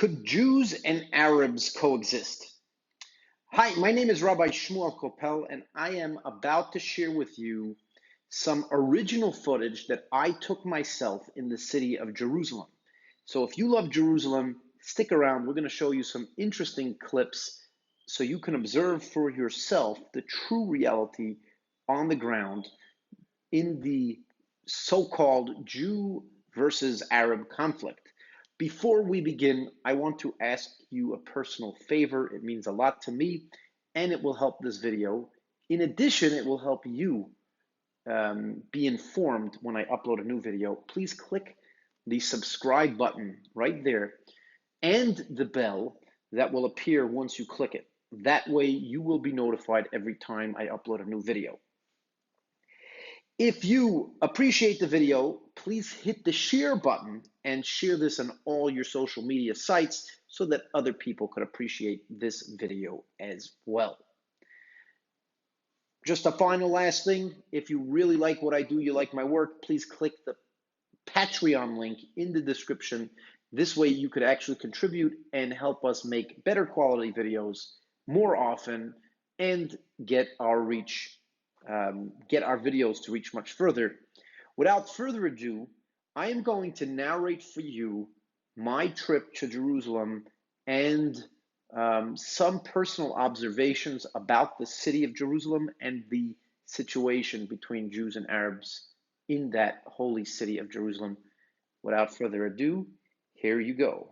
Could Jews and Arabs coexist? Hi, my name is Rabbi Shmuel Kopel, and I am about to share with you some original footage that I took myself in the city of Jerusalem. So if you love Jerusalem, stick around. We're going to show you some interesting clips so you can observe for yourself the true reality on the ground in the so-called Jew versus Arab conflict. Before we begin, I want to ask you a personal favor. It means a lot to me, and it will help this video. In addition, it will help you be informed when I upload a new video. Please click the subscribe button right there and the bell that will appear once you click it. That way, you will be notified every time I upload a new video. If you appreciate the video, please hit the share button and share this on all your social media sites so that other people could appreciate this video as well. Just a final last thing, if you really like what I do, you like my work, please click the Patreon link in the description. This way you could actually contribute and help us make better quality videos more often and get our reach. Get our videos to reach much further. Without further ado, I am going to narrate for you my trip to Jerusalem and some personal observations about the city of Jerusalem and the situation between Jews and Arabs in that holy city of Jerusalem. Without further ado, here you go.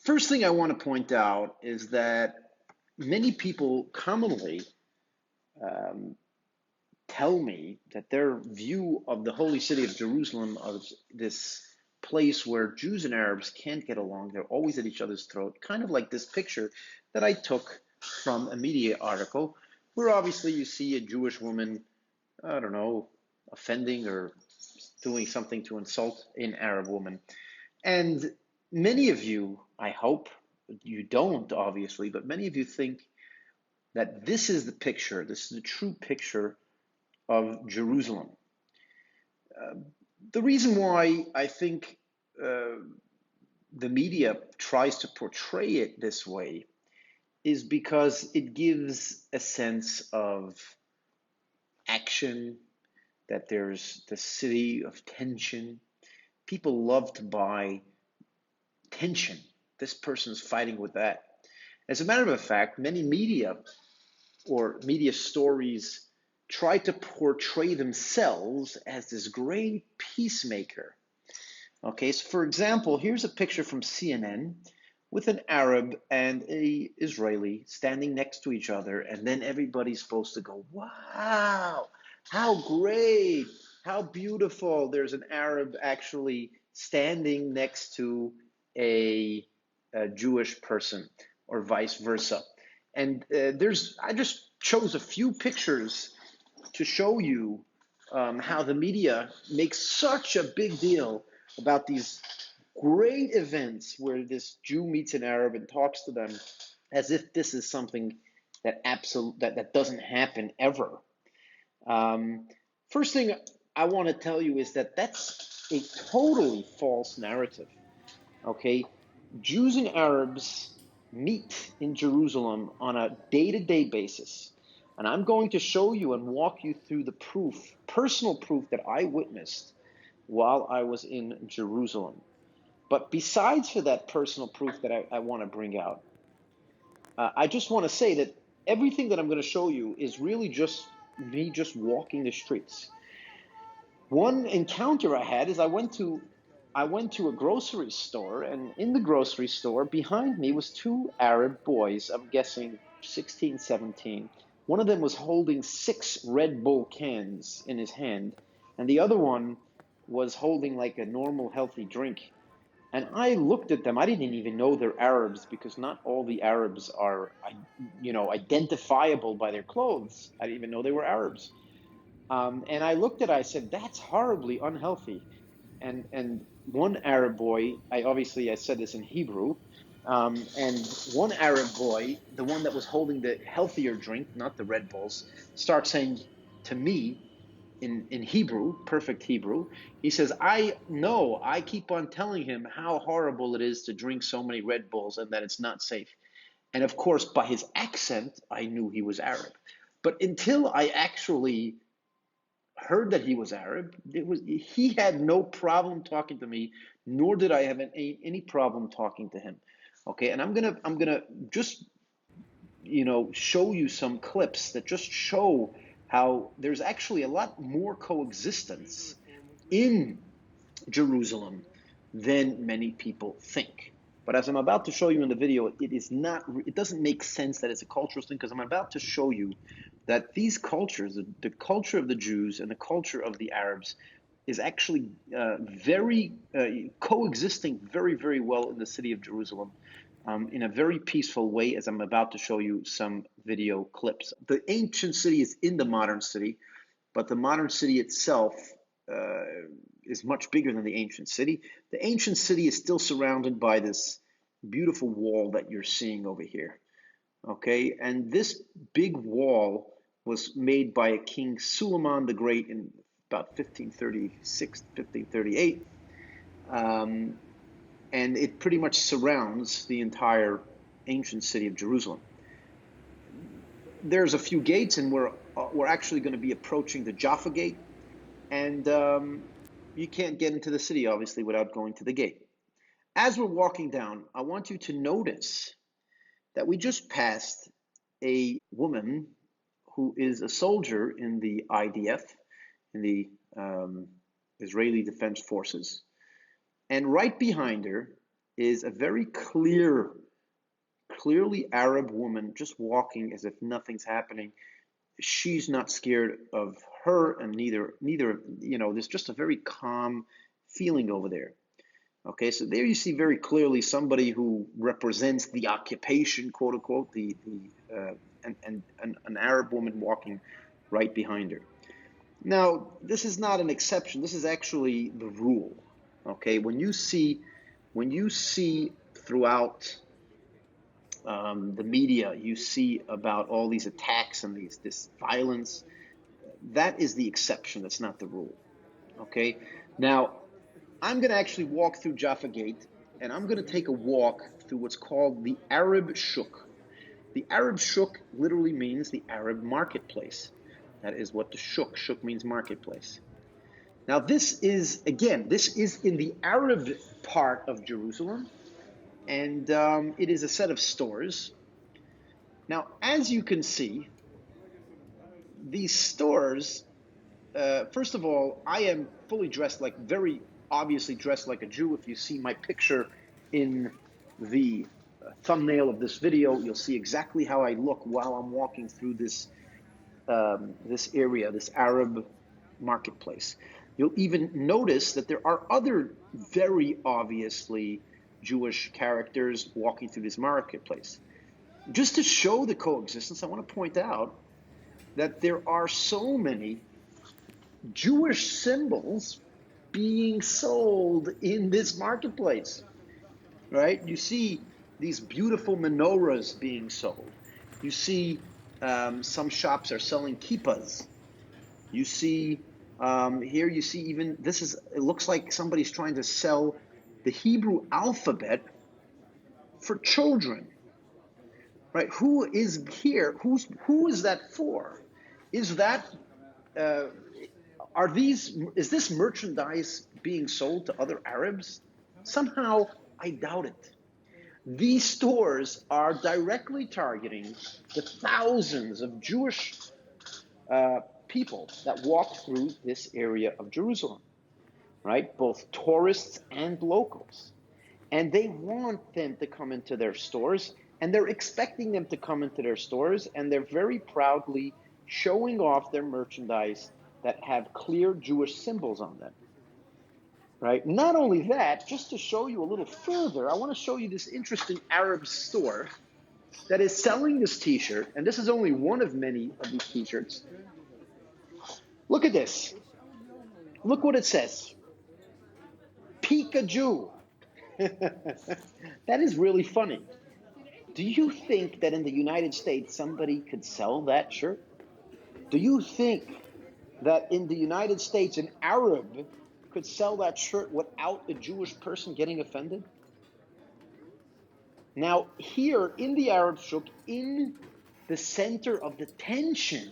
First thing I want to point out is that many people commonly tell me that their view of the holy city of Jerusalem, of this place where Jews and Arabs can't get along, they're always at each other's throat, kind of like this picture that I took from a media article, where obviously you see a Jewish woman, I don't know, offending or doing something to insult an Arab woman. And many of you, I hope you don't, obviously, but many of you think that this is the picture, this is the true picture of Jerusalem. The reason why I think the media tries to portray it this way is because it gives a sense of action, that there's the city of tension. People love to buy tension. This person's fighting with that. As a matter of fact, many media or media stories try to portray themselves as this great peacemaker. Okay, so for example, here's a picture from CNN with an Arab and an Israeli standing next to each other, and then everybody's supposed to go, wow, how great, how beautiful. There's an Arab actually standing next to a Jewish person, or vice versa. And I just chose a few pictures to show you how the media makes such a big deal about these great events where this Jew meets an Arab and talks to them as if this is something that that doesn't happen ever. First thing I want to tell you is that that's a totally false narrative. Okay, Jews and Arabs meet in Jerusalem on a day-to-day basis. And I'm going to show you and walk you through the proof, personal proof that I witnessed while I was in Jerusalem. But besides for that personal proof that I want to bring out, I just want to say that everything that I'm going to show you is really just me just walking the streets. One encounter I had is I went to a grocery store, and in the grocery store behind me was two Arab boys, I'm guessing 16, 17. One of them was holding 6 Red Bull cans in his hand, and the other one was holding like a normal healthy drink. And I looked at them. I didn't even know they're Arabs, because not all the Arabs are, identifiable by their clothes. I didn't even know they were Arabs. And I looked at it, I said, that's horribly unhealthy. And one Arab boy, I said this in Hebrew, and one Arab boy, the one that was holding the healthier drink, not the Red Bulls, starts saying to me in Hebrew, perfect Hebrew, he says, I keep on telling him how horrible it is to drink so many Red Bulls and that it's not safe. And of course, by his accent, I knew he was Arab. But until I actually heard that he was Arab, he had no problem talking to me, nor did I have any problem talking to him. Okay, and I'm gonna just show you some clips that just show how there's actually a lot more coexistence in Jerusalem than many people think. But as I'm about to show you in the video, it doesn't make sense that it's a cultural thing because I'm about to show you that these cultures, the culture of the Jews and the culture of the Arabs, is actually very coexisting very, very well in the city of Jerusalem in a very peaceful way, as I'm about to show you some video clips. The ancient city is in the modern city, but the modern city itself uh, is much bigger than the ancient city. The ancient city is still surrounded by this beautiful wall that you're seeing over here. Okay, and this big wall was made by a King Suleiman the Great in about 1536, 1538, and it pretty much surrounds the entire ancient city of Jerusalem. There's a few gates, and we're actually going to be approaching the Jaffa Gate, and you can't get into the city obviously without going to the gate. As we're walking down, I want you to notice that we just passed a woman who is a soldier in the IDF, in the Israeli Defense Forces. And right behind her is a very clearly Arab woman just walking as if nothing's happening. She's not scared of her, and neither, there's just a very calm feeling over there. Okay, so there you see very clearly somebody who represents the occupation, quote unquote, and an Arab woman walking right behind her. Now, this is not an exception. This is actually the rule. Okay, when you see throughout the media, you see about all these attacks and this violence. That is the exception. That's not the rule. Okay, now I'm going to actually walk through Jaffa Gate, and I'm going to take a walk through what's called the Arab Shuk. The Arab Shuk literally means the Arab marketplace. That is what the Shuk means, marketplace. Now this is in the Arab part of Jerusalem, and it is a set of stores. Now, as you can see, these stores, first of all, I am fully dressed, very obviously dressed like a Jew. If you see my picture in the thumbnail of this video, you'll see exactly how I look while I'm walking through this area, this Arab marketplace. You'll even notice that there are other very obviously Jewish characters walking through this marketplace. Just to show the coexistence, I want to point out that there are so many Jewish symbols being sold in this marketplace, right? You see these beautiful menorahs being sold. You see some shops are selling kippas. You see here, you see even it looks like somebody's trying to sell the Hebrew alphabet for children, right? Who is here? Who is that for? Is that is this merchandise being sold to other Arabs? Somehow, I doubt it. These stores are directly targeting the thousands of Jewish people that walk through this area of Jerusalem, right? Both tourists and locals. And they want them to come into their stores, and they're expecting them to come into their stores, and they're very proudly showing off their merchandise that have clear Jewish symbols on them, right? Not only that, just to show you a little further, I want to show you this interesting Arab store that is selling this t-shirt, and this is only one of many of these t-shirts. Look at this. Look what it says. Pikachu. That is really funny. Do you think that in the United States somebody could sell that shirt? Do you think that in the United States an Arab could sell that shirt without a Jewish person getting offended? Now, here in the Arab Shuk, in the center of the tension,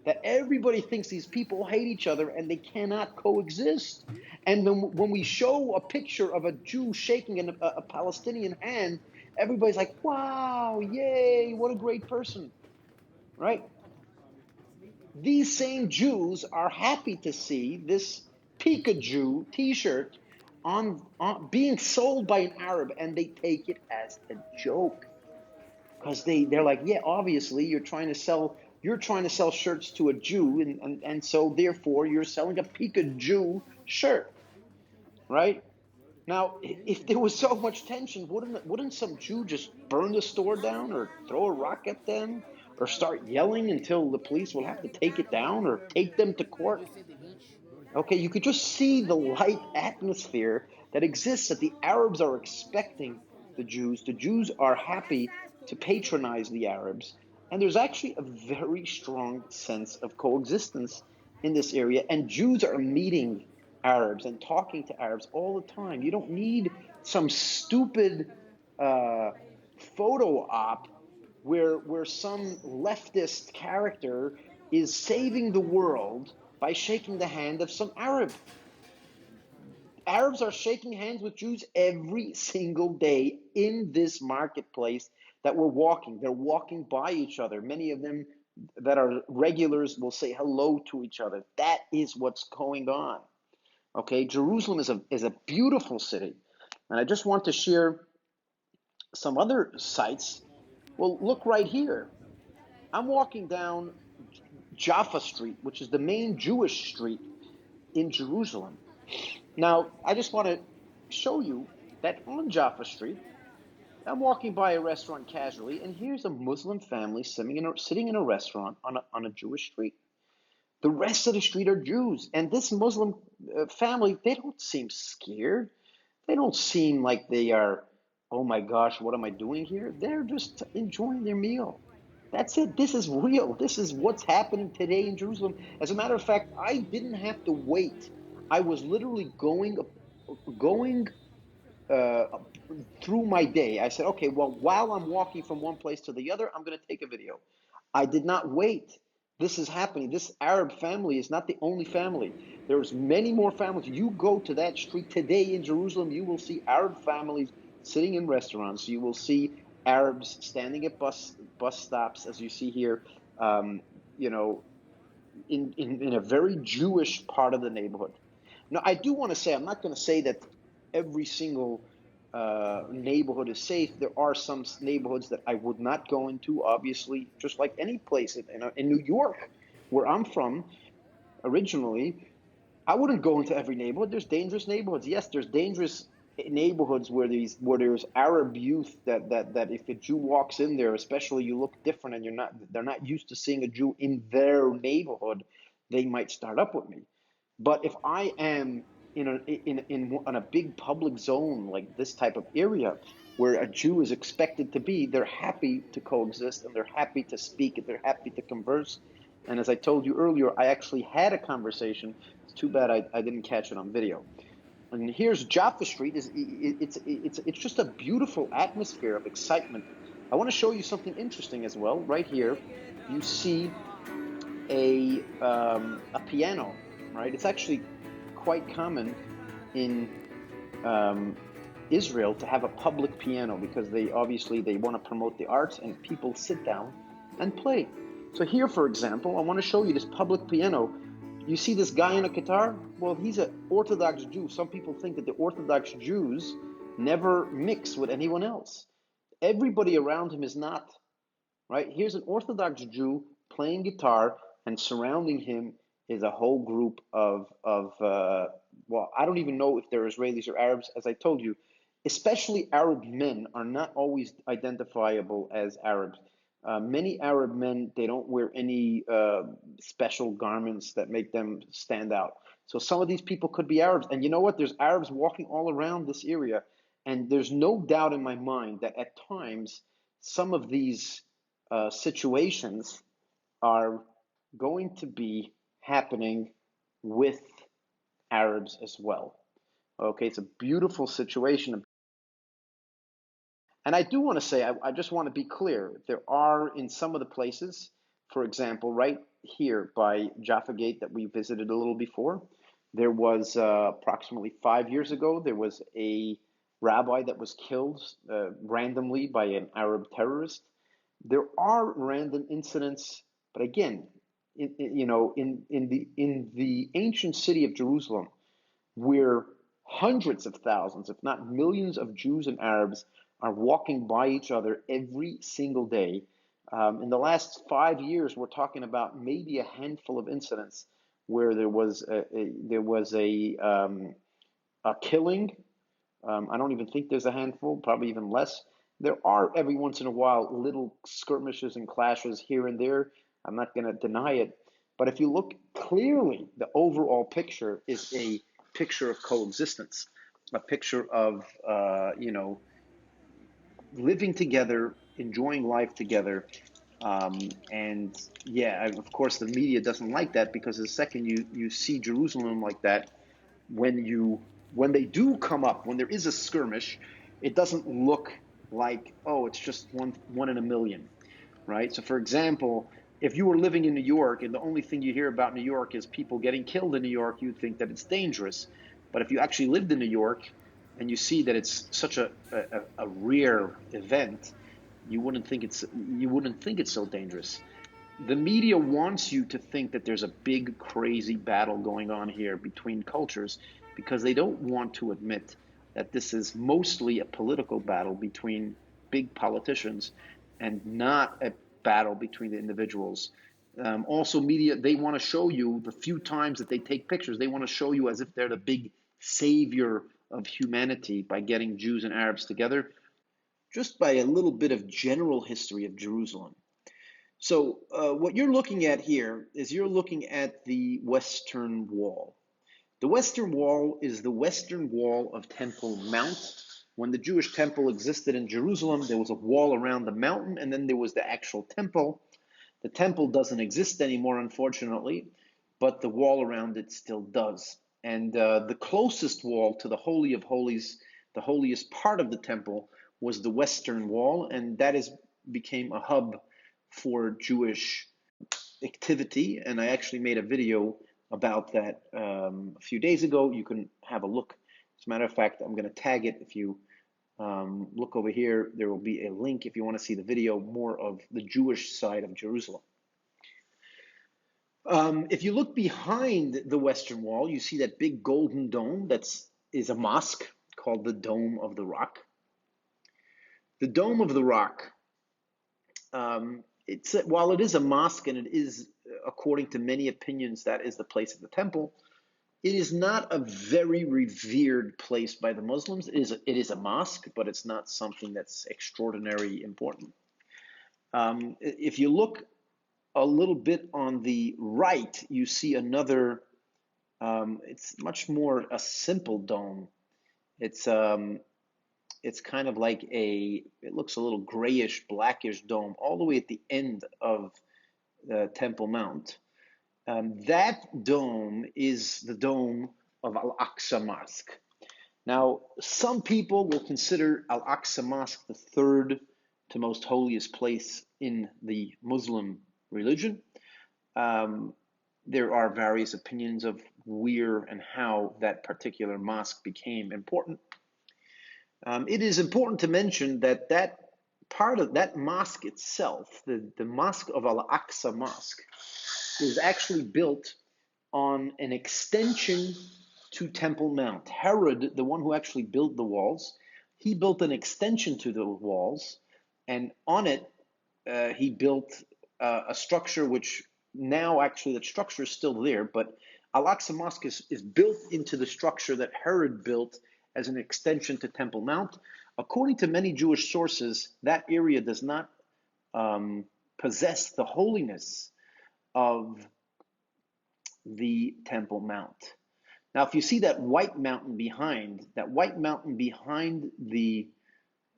that everybody thinks these people hate each other and they cannot coexist. And then when we show a picture of a Jew shaking a Palestinian hand, everybody's like, wow, yay, what a great person, right? These same Jews are happy to see this Pikachu t-shirt on being sold by an Arab, and they take it as a joke. Because they're like, yeah, obviously you're trying to sell shirts to a Jew, and so therefore you're selling a Pikachu shirt, right? Now, if there was so much tension, wouldn't some Jew just burn the store down or throw a rock at them or start yelling until the police will have to take it down or take them to court? Okay, you could just see the light atmosphere that exists, that the Arabs are expecting the Jews. The Jews are happy to patronize the Arabs. And there's actually a very strong sense of coexistence in this area. And Jews are meeting Arabs and talking to Arabs all the time. You don't need some stupid uh, photo op where some leftist character is saving the world by shaking the hand of some Arab. Arabs are shaking hands with Jews every single day in this marketplace that we're walking. They're walking by each other. Many of them that are regulars will say hello to each other. That is what's going on. Okay, Jerusalem is a beautiful city. And I just want to share some other sites. Well, look right here. I'm walking down Jaffa Street, which is the main Jewish street in Jerusalem. Now, I just want to show you that on Jaffa Street, I'm walking by a restaurant casually, and here's a Muslim family sitting in a restaurant on a Jewish street. The rest of the street are Jews, and this Muslim family, they don't seem scared. They don't seem like they are, oh my gosh, what am I doing here? They're just enjoying their meal. That's it. This is real. This is what's happening today in Jerusalem. As a matter of fact, I didn't have to wait. I was literally going uh, through my day. I said, okay, well, while I'm walking from one place to the other, I'm going to take a video. I did not wait. This is happening. This Arab family is not the only family. There's many more families. You go to that street today in Jerusalem, you will see Arab families sitting in restaurants. You will see Arabs standing at bus stops, as you see here. Um, you know, in a very Jewish part of the neighborhood. Now, I do want to say, I'm not going to say that every single neighborhood is safe. There are some neighborhoods that I would not go into, obviously, just like any place. In New York, where I'm from originally, I wouldn't go into every neighborhood. There's dangerous neighborhoods. Yes, there's dangerous neighborhoods where there's Arab youth that if a Jew walks in there, especially you look different and they're not used to seeing a Jew in their neighborhood, they might start up with me. But if I am on a big public zone like this type of area where a Jew is expected to be, they're happy to coexist and they're happy to speak and they're happy to converse. And as I told you earlier, I actually had a conversation. It's too bad I didn't catch it on video. And here's Jaffa Street. It's just a beautiful atmosphere of excitement. I want to show you something interesting as well. Right here, you see a piano, right? It's actually quite common in Israel to have a public piano because they want to promote the arts and people sit down and play. So here, for example, I want to show you this public piano. You see this guy on a guitar? Well, he's an Orthodox Jew. Some people think that the Orthodox Jews never mix with anyone else. Everybody around him is not, right? Here's an Orthodox Jew playing guitar, and surrounding him is a whole group of well, I don't even know if they're Israelis or Arabs. As I told you, especially Arab men are not always identifiable as Arabs. Many Arab men, they don't wear any special garments that make them stand out. So some of these people could be Arabs. And you know what? There's Arabs walking all around this area. And there's no doubt in my mind that at times some of these situations are going to be happening with Arabs as well. Okay, it's a beautiful situation. And I do want to say, I just want to be clear. There are in some of the places, for example, right here by Jaffa Gate that we visited a little before, there was approximately 5 years ago, there was a rabbi that was killed randomly by an Arab terrorist. There are random incidents, but again, in the ancient city of Jerusalem, where hundreds of thousands, if not millions, of Jews and Arabs are walking by each other every single day. In the last 5 years, we're talking about maybe a handful of incidents where there was a killing. I don't even think there's a handful, probably even less. There are every once in a while little skirmishes and clashes here and there. I'm not going to deny it. But if you look clearly, the overall picture is a picture of coexistence, a picture of, living together, enjoying life together. And yeah, of course, the media doesn't like that because the second you see Jerusalem like that, when they do come up, when there is a skirmish, it doesn't look like, oh, it's just one in a million, right? So for example, if you were living in New York and the only thing you hear about New York is people getting killed in New York, you'd think that it's dangerous. But if you actually lived in New York and you see that it's such a rare event, you wouldn't think it's so dangerous. The media wants you to think that there's a big, crazy battle going on here between cultures because they don't want to admit that this is mostly a political battle between big politicians and not a battle between the individuals. Also, media, they want to show you the few times that they take pictures, they want to show you as if they're the big savior of humanity by getting Jews and Arabs together. Just by a little bit of general history of Jerusalem. So what you're looking at here is you're looking at the Western Wall. The Western Wall is the western wall of Temple Mount. When the Jewish temple existed in Jerusalem, there was a wall around the mountain, and then there was the actual temple. The temple doesn't exist anymore, unfortunately, but the wall around it still does. And the closest wall to the Holy of Holies, the holiest part of the temple, was the Western Wall, and that became a hub for Jewish activity. And I actually made a video about that a few days ago. You can have a look. As a matter of fact, I'm going to tag it. If you look over here, there will be a link if you want to see the video more of the Jewish side of Jerusalem. If you look behind the Western Wall, you see that big golden dome is a mosque called the Dome of the Rock. The Dome of the Rock, while it is a mosque and it is, according to many opinions, that is the place of the temple, it is not a very revered place by the Muslims. It is a mosque, but it's not something that's extraordinarily important. If you look a little bit on the right, you see another, it's much more a simple dome. It's kind of like it looks a little grayish, blackish dome all the way at the end of Temple Mount. That dome is the dome of Al-Aqsa Mosque. Now, some people will consider Al-Aqsa Mosque the third to most holiest place in the Muslim religion. There are various opinions of where and how that particular mosque became important. It is important to mention that part of that mosque itself, the mosque of Al-Aqsa Mosque, is actually built on an extension to Temple Mount. Herod, the one who actually built the walls, he built an extension to the walls, and on it he built a structure which now actually that structure is still there, but Al-Aqsa Mosque is built into the structure that Herod built as an extension to Temple Mount. According to many Jewish sources, that area does not possess the holiness of the Temple Mount. Now, if you see that white mountain behind the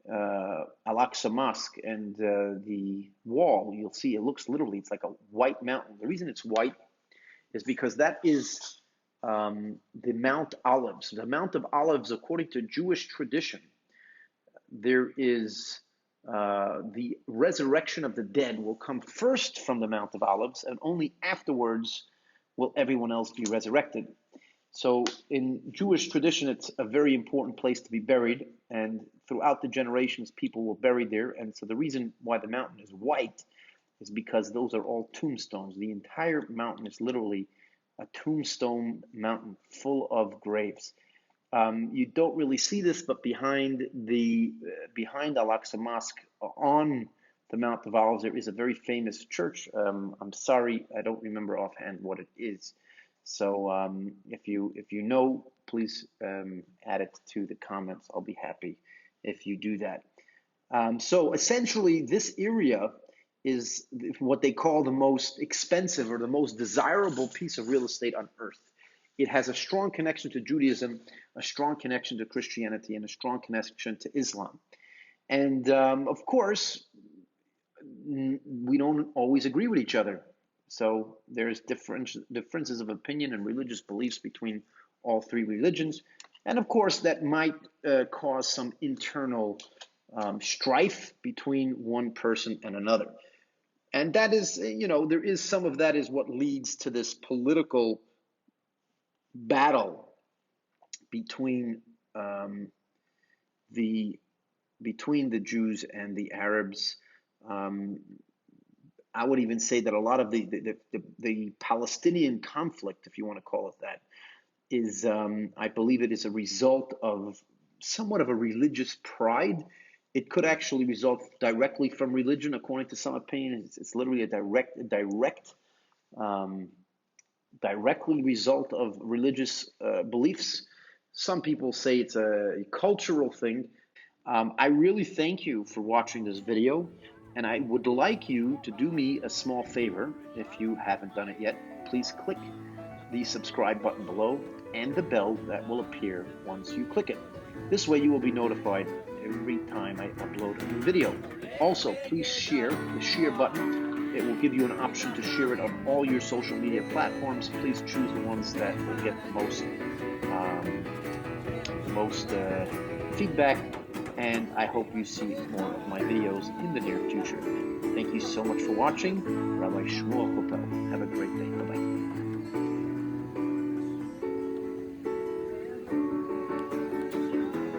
Al-Aqsa Mosque and the wall, you'll see it looks literally, it's like a white mountain. The reason it's white is because that is the Mount Olives. The Mount of Olives, according to Jewish tradition, there is the resurrection of the dead will come first from the Mount of Olives, and only afterwards will everyone else be resurrected. So in Jewish tradition, it's a very important place to be buried, and throughout the generations, people were buried there. And so the reason why the mountain is white is because those are all tombstones. The entire mountain is literally a tombstone mountain full of graves. You don't really see this, but behind Al-Aqsa Mosque on the Mount of Olives, there is a very famous church. I'm sorry, I don't remember offhand what it is. So if you know, please add it to the comments. I'll be happy if you do that. So essentially, this area is what they call the most expensive or the most desirable piece of real estate on earth. It has a strong connection to Judaism, a strong connection to Christianity, and a strong connection to Islam. And of course, we don't always agree with each other. So there's differences of opinion and religious beliefs between all three religions. And of course, that might cause some internal strife between one person and another. And that is, there is some of that is what leads to this political battle between the Jews and the Arabs. I would even say that a lot of the Palestinian conflict, if you want to call it that, is I believe it is a result of somewhat of a religious pride. It could actually result directly from religion, according to some opinions. It's literally a directly result of religious beliefs. Some people say it's a cultural thing. I really thank you for watching this video, and I would like you to do me a small favor. If you haven't done it yet, please click the subscribe button below and the bell that will appear once you click it. This way you will be notified every time I upload a new video. Also, please share the share button. It will give you an option to share it on all your social media platforms. Please choose the ones that will get the most feedback, and I hope you see more of my videos in the near future. Thank you so much for watching. Rabbi Shmuel Kopel. Have a great day. Bye-bye.